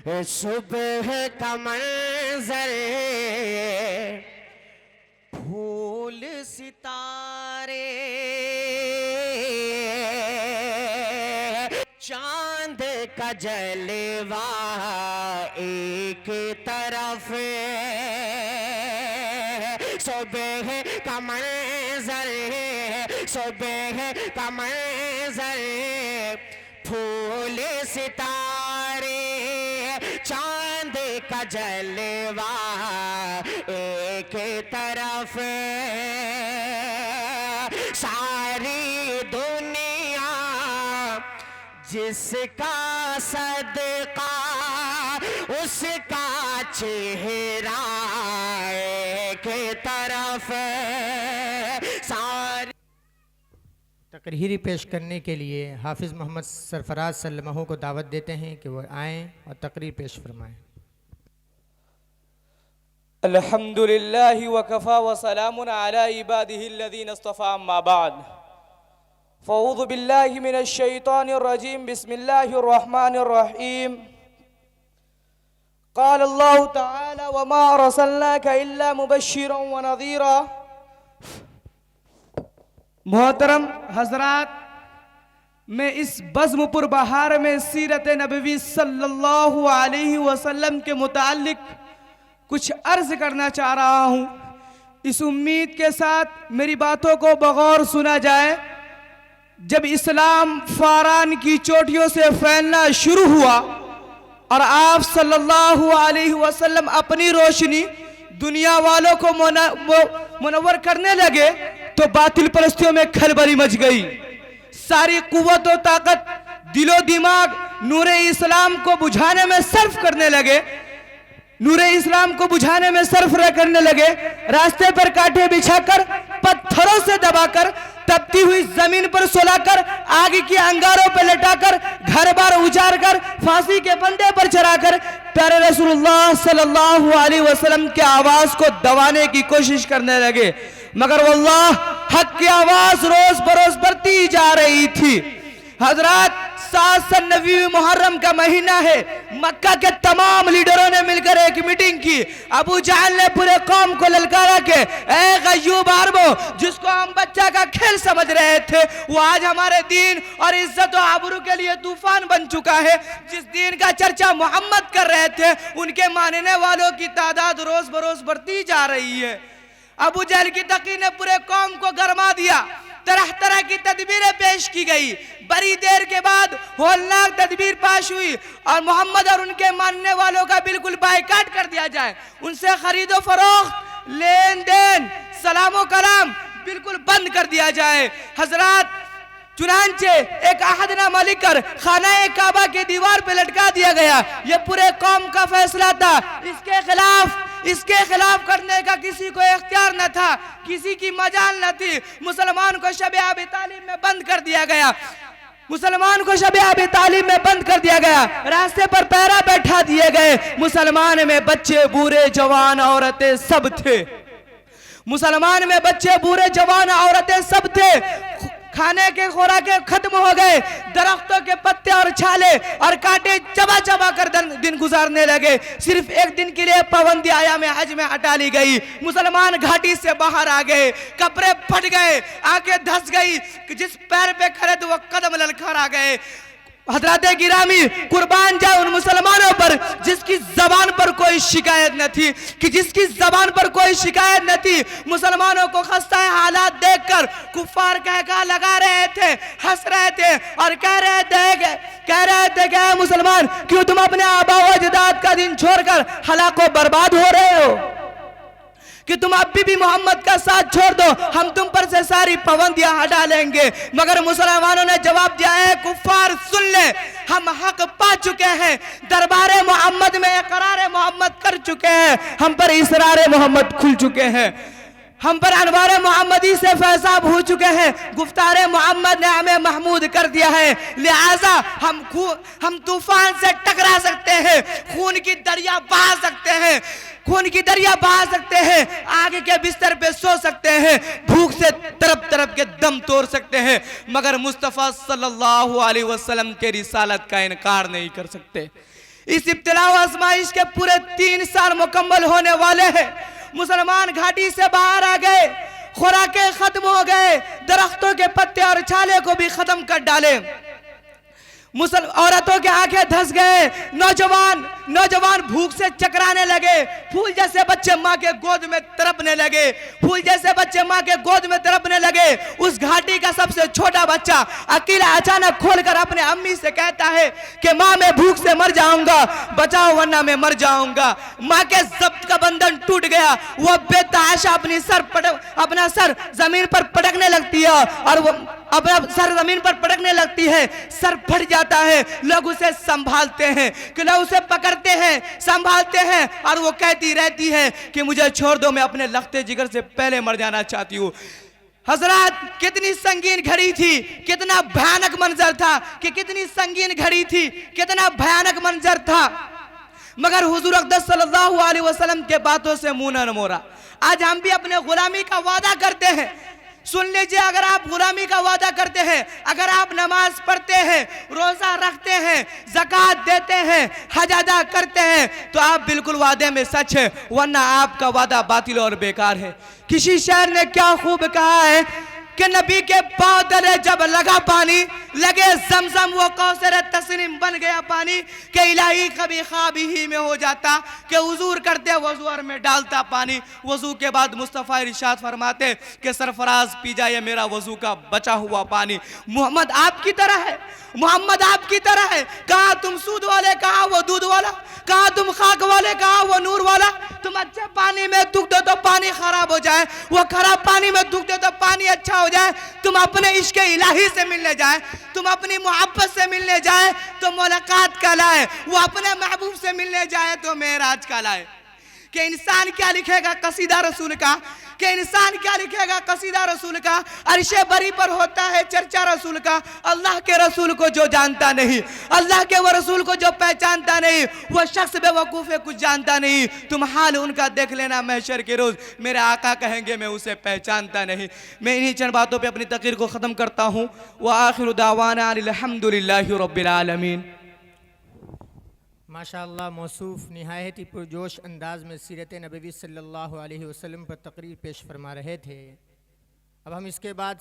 सुबह का मंजर, फूल सितारे, चांद का जलवा एक तरफ, सुबह का मंजर, सुबह का मंजर, फूल सितारे, चांद का जलवा एक तरफ, सारी दुनिया जिसका सदका उसका चेहरा एक तरफ, सारी। तकरीरी पेश करने के लिए हाफिज़ मोहम्मद सरफराज सल्लमहू को दावत देते हैं कि वो आएँ और तकरीर पेश फरमाएँ। अल्हम्दुलिल्लाहि व कफ़ा व सलामुन अला इबादिहि अल्लज़ीना इस्तफ़ा, अम्मा बाद, फ़अऊज़ु बिल्लाहि मिनश शैतानिर रजीम, बिस्मिल्लाहिर रहमानिर रहीम। क़ाल अल्लाहु तआला व मा अरसलनाका इल्ला मुबश्शिरन व नज़ीरा। मोहतरम हजरात, मैं इस बज़्म बहार में सीरत नबवी सल्लल्लाहु अलैहि वसल्लम के मुताल्लिक कुछ अर्ज करना चाह रहा हूँ। इस उम्मीद के साथ मेरी बातों को बगौर सुना जाए। जब इस्लाम फारान की चोटियों से फैलना शुरू हुआ और आप सल्लल्लाहु अलैहि वसल्लम अपनी रोशनी दुनिया वालों को मुनव्वर करने लगे, तो बातिल परस्तियों में खलबली मच गई। सारी कुव्वत और ताकत दिलो दिमाग नूरे इस्लाम को बुझाने में सर्फ करने लगे, नूरे इस्लाम को बुझाने में सर्फ करने लगे। रास्ते पर कांटे बिछाकर, पत्थरों से दबाकर, तपती हुई जमीन पर सुलाकर, आग की अंगारों पर लटाकर, घर बार उजाड़ कर, फांसी के फंदे पर चढ़ाकर प्यारे रसूलुल्लाह सल्लल्लाहु अलैहि वसल्लम की आवाज को दबाने की कोशिश करने लगे। मगर वल्लाह हक की आवाज रोज बरोज बढ़ती जा रही थी। हजरात, 790 मुहर्रम का महीना है। मक्का के तमाम लीडरों ने मिलकर एक मीटिंग की। अबू जहल ने पूरे कौम को ललकारा के ए गयूब अरबो, जिसको हम बच्चा का खेल समझ रहे थे, वो आज हमारे दीन और इज्जत और आबरू के लिए तूफान बन चुका है। जिस दीन का चर्चा मोहम्मद कर रहे थे, उनके मानने वालों की तादाद रोज बरोज बढ़ती जा रही है। अबू जहल की तकी ने पूरे कौम को गरमा दिया। तरह तरह की तदबीरें पेश की गई। बड़ी देर के बाद होलनाक तदबीर पास हुई और मोहम्मद और उनके मानने वालों का बिल्कुल बायकाट कर दिया जाए। उनसे खरीदो फरोख्त, लेन देन, सलामो कलाम बिल्कुल बंद कर दिया जाए। हजरात, चुनांचे एक अहदनामा लिखकर खाना काबा के दीवार पे लटका दिया गया। ये पूरे कौम का फैसला था। इसके खिलाफ करने का किसी को इख्तियार न था, किसी की मजाल न थी। मुसलमान को शब अबी तालिब में बंद कर दिया गया। मुसलमान को शब अबी तालिब में बंद कर दिया गया। रास्ते पर पैरा बैठा दिए गए। मुसलमान में बच्चे बूढ़े जवान औरतें सब थे। मुसलमान में बच्चे बूढ़े जवान औरतें सब थे। खाने के खुराके खत्म हो गए। दरख्तों के पत्ते और छाले और कांटे चबा चबा कर दिन गुजारने लगे। सिर्फ एक दिन के लिए पाबंदी आयाम हज में हटा ली गई। मुसलमान घाटी से बाहर आ गए, कपड़े फट गए, आंखें धंस गई। जिस पैर पे खड़े थे वो कदम ललकार आ गए। हजरत गिरामी कुर्बान जाए उन मुसलमानों पर जिसकी जबान पर कोई शिकायत न थी, कि जिसकी जबान पर कोई शिकायत न थी। मुसलमानों को खस्ता हालात देखकर कुफ्फार कहका लगा रहे थे, हंस रहे थे और कह रहे थे कि मुसलमान, क्यों तुम अपने आबा व अजदाद का दिन छोड़कर हलाको बर्बाद हो रहे हो, कि तुम अभी भी मोहम्मद का साथ छोड़ दो, हम तुम पर से सारी पाबंदियां हटा लेंगे। मगर मुसलमानों ने जवाब दिया है, कुफ्फार सुन ले, हम हक पा चुके हैं। दरबारे मोहम्मद में इकरार मोहम्मद कर चुके हैं, हम पर इसरार मोहम्मद खुल चुके हैं, हम पर अनवार मोहम्मदी से फैजाब हो चुके हैं। गुफ्तार मोहम्मद ने हमें महमूद कर दिया है। लिहाजा हम तूफान से टकरा सकते हैं, खून की दरिया बहा सकते हैं, खून की दरिया बहा सकते हैं, आग के बिस्तर पे सो सकते हैं, भूख से तरप तरप के दम तोड़ सकते हैं, मगर मुस्तफ़ा सल्लल्लाहु अलैहि वसल्लम के रिसालत का इनकार नहीं कर सकते। इस इब्तिला व आजमाइश के पूरे 3 साल मुकम्मल होने वाले हैं। मुसलमान घाटी से बाहर आ गए, खुराकें खत्म हो गए, दरख्तों के पत्ते और छाले को भी खत्म कर डाले। औरतों के आंखें धंस गए, नौजवान भूख से चकराने लगे, फूल जैसे बच्चे माँ के गोद में तड़पने लगे, फूल जैसे बच्चे माँ के गोद में तड़पने लगे। उस घाटी का सबसे छोटा बच्चा अकेला अचानक खोलकर अपने अम्मी से कहता है कि माँ मैं भूख से मर जाऊंगा, बचाओ वरना मैं मर जाऊंगा। माँ के जब्त का बंधन टूट गया, वो बेतहाशा अपना सर जमीन पर पटकने लगती है और वो अपना सर जमीन पर पटकने लगती है, सर फट जाता है। लोग उसे संभालते हैं, कि लोग उसे पकड़ते हैं, संभालते हैं और वो कहती रहती है कि मुझे छोड़ दो, मैं अपने लखते जिगर से पहले मर जाना चाहती हूँ। हजरात, कितनी संगीन घड़ी थी, कितना भयानक मंजर था, कि कितनी संगीन घड़ी थी, कितना भयानक मंजर था। मगर हुजूर अक़दस सल्लल्लाहु अलैहि वसल्लम के बातों से मुंह न मोड़ा। आज हम भी अपने गुलामी का वादा करते हैं। सुन लीजिए, अगर आप गुलामी का वादा करते हैं, अगर आप नमाज पढ़ते हैं, रोजा रखते हैं, ज़कात देते हैं, हज अदा करते हैं, तो आप बिल्कुल वादे में सच है, वरना आपका वादा बातिल और बेकार है। किसी शायर ने क्या खूब कहा है कि नबी के पांव तले जब लगा पानी, लगे जमजम वो कौसर तस्नीम बन गया पानी, कि इलाही कभी ख्वाब ही में हो जाता, कि हुजूर करते वजूर में डालता पानी। वजू के बाद मुस्तफ़ा इरशाद फरमाते कि सरफराज पी जाए मेरा वजू का बचा हुआ पानी। मोहम्मद आपकी तरह है, मोहम्मद आपकी तरह है। कहा तुम सूद वाले, कहा वो दूध वाला, कहा तुम खाक वाले, कहा वो नूर वाला। तुम अच्छे पानी में थूक दो तो पानी खराब हो जाए, वो खराब पानी में थूक दो तो पानी अच्छा हो जाए। तुम अपने इश्क इलाही से मिलने जाए, तुम अपनी मोहब्बत से मिलने जाए तो मुलाकात का लाए, वो अपने महबूब से मिलने जाए तो मेराज का लाए। कि इंसान क्या लिखेगा कसीदा रसूल का, कि इंसान क्या लिखेगा कसीदा रसूल का। अर्शे बरी पर होता है चर्चा रसूल का। अल्लाह के रसूल को जो जानता नहीं, अल्लाह के वो रसूल को जो पहचानता नहीं, वो शख्स बेवकूफ़ है, कुछ जानता नहीं। तुम हाल उनका देख लेना महशर के रोज़, मेरे आका कहेंगे मैं उसे पहचानता नहीं। मैं इन्हीं चंद बातों पर अपनी तकरीर को ख़त्म करता हूँ। व आखिरु दावाना अल्हम्दुलिल्लाहि रब्बिल आलमीन। माशाअल्लाह, मौसूफ़ निहायत ही पुरजोश अंदाज में सीरत नबवी सल्लल्लाहु अलैहि वसल्लम पर तकरीर पेश फरमा रहे थे। अब हम इसके बाद